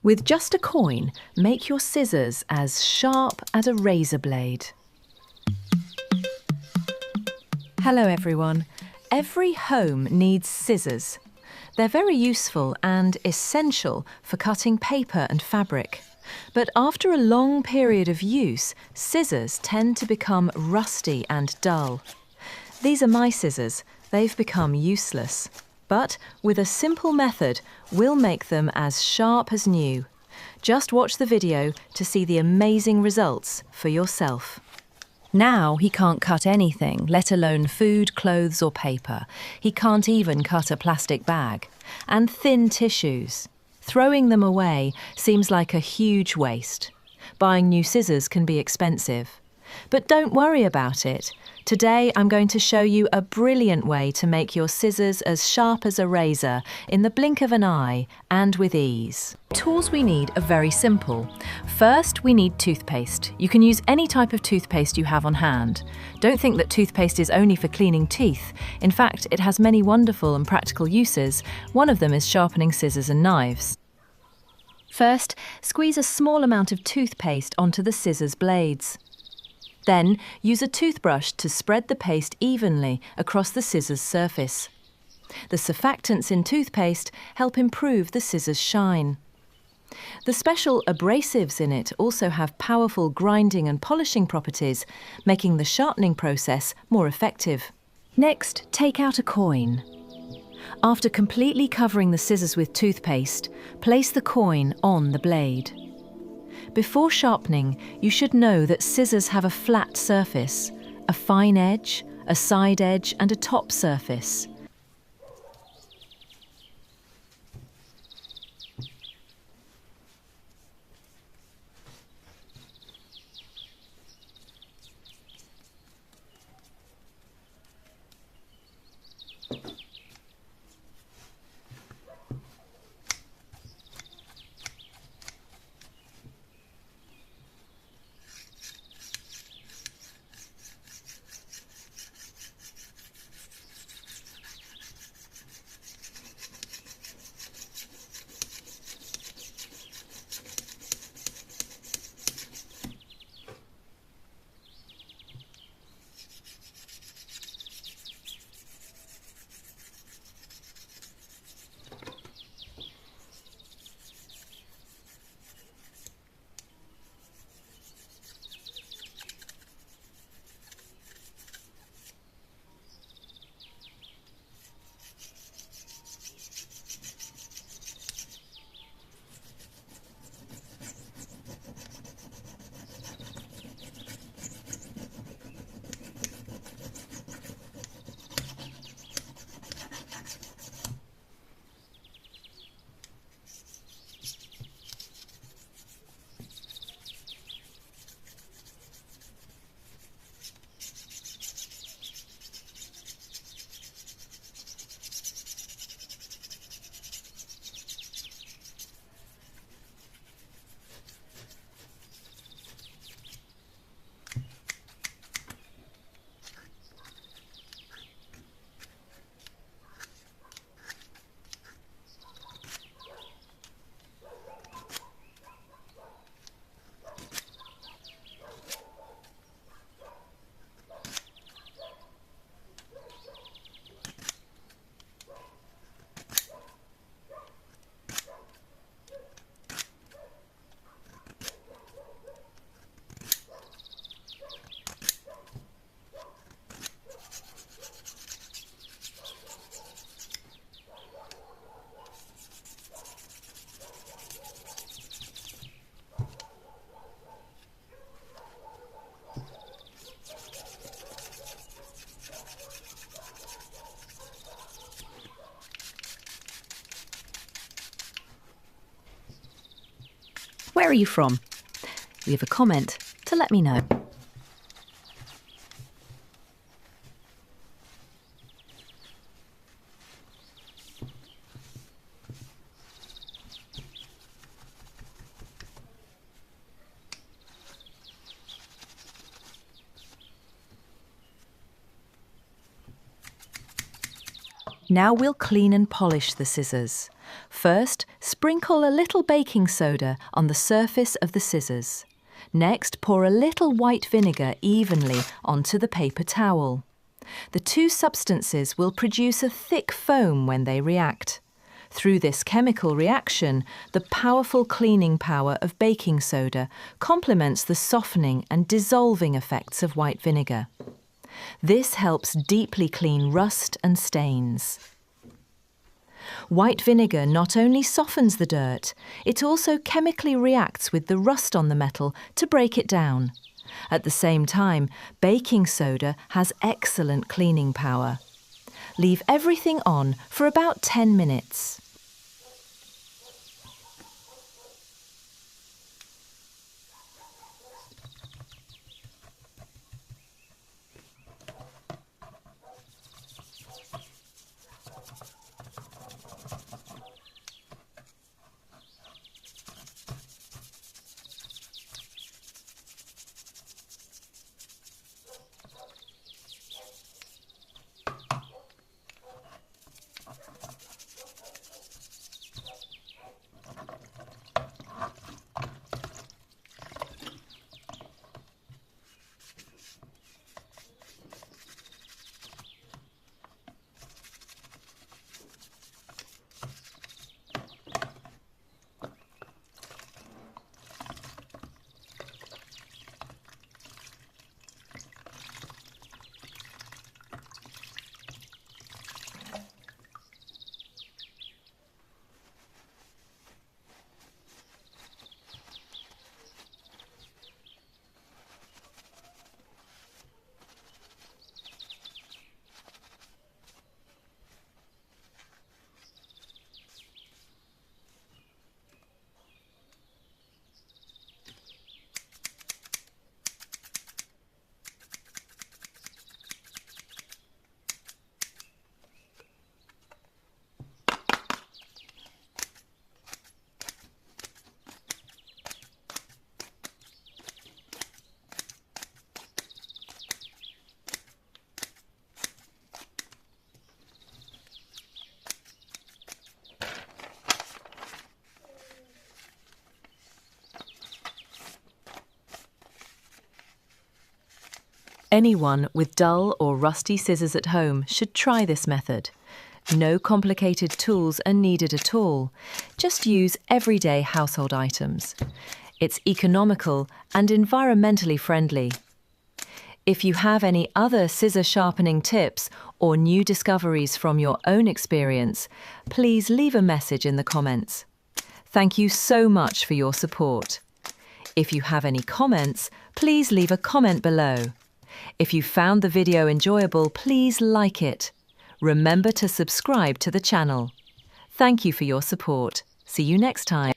With just a coin, make your scissors as sharp as a razor blade. Hello everyone. Every home needs scissors. They're very useful and essential for cutting paper and fabric. But after a long period of use, scissors tend to become rusty and dull. These are my scissors. They've become useless. But with a simple method, we'll make them as sharp as new. Just watch the video to see the amazing results for yourself. Now he can't cut anything, let alone food, clothes or paper. He can't even cut a plastic bag. And thin tissues. Throwing them away seems like a huge waste. Buying new scissors can be expensive. But don't worry about it. Today I'm going to show you a brilliant way to make your scissors as sharp as a razor in the blink of an eye and with ease. Tools we need are very simple. First, we need toothpaste. You can use any type of toothpaste you have on hand. Don't think that toothpaste is only for cleaning teeth. In fact, it has many wonderful and practical uses. One of them is sharpening scissors and knives. First, squeeze a small amount of toothpaste onto the scissors blades. Then, use a toothbrush to spread the paste evenly across the scissors surface. The surfactants in toothpaste help improve the scissors' shine. The special abrasives in it also have powerful grinding and polishing properties, making the sharpening process more effective. Next, take out a coin. After completely covering the scissors with toothpaste, place the coin on the blade. Before sharpening, you should know that scissors have a flat surface, a fine edge, a side edge and a top surface. Where are you from? Leave a comment to let me know. Now we'll clean and polish the scissors. First, sprinkle a little baking soda on the surface of the scissors. Next, pour a little white vinegar evenly onto the paper towel. The two substances will produce a thick foam when they react. Through this chemical reaction, the powerful cleaning power of baking soda complements the softening and dissolving effects of white vinegar. This helps deeply clean rust and stains. White vinegar not only softens the dirt, it also chemically reacts with the rust on the metal to break it down. At the same time, baking soda has excellent cleaning power. Leave everything on for about 10 minutes. Anyone with dull or rusty scissors at home should try this method. No complicated tools are needed at all. Just use everyday household items. It's economical and environmentally friendly. If you have any other scissor sharpening tips or new discoveries from your own experience, please leave a message in the comments. Thank you so much for your support. If you have any comments, please leave a comment below. If you found the video enjoyable, please like it. Remember to subscribe to the channel. Thank you for your support. See you next time.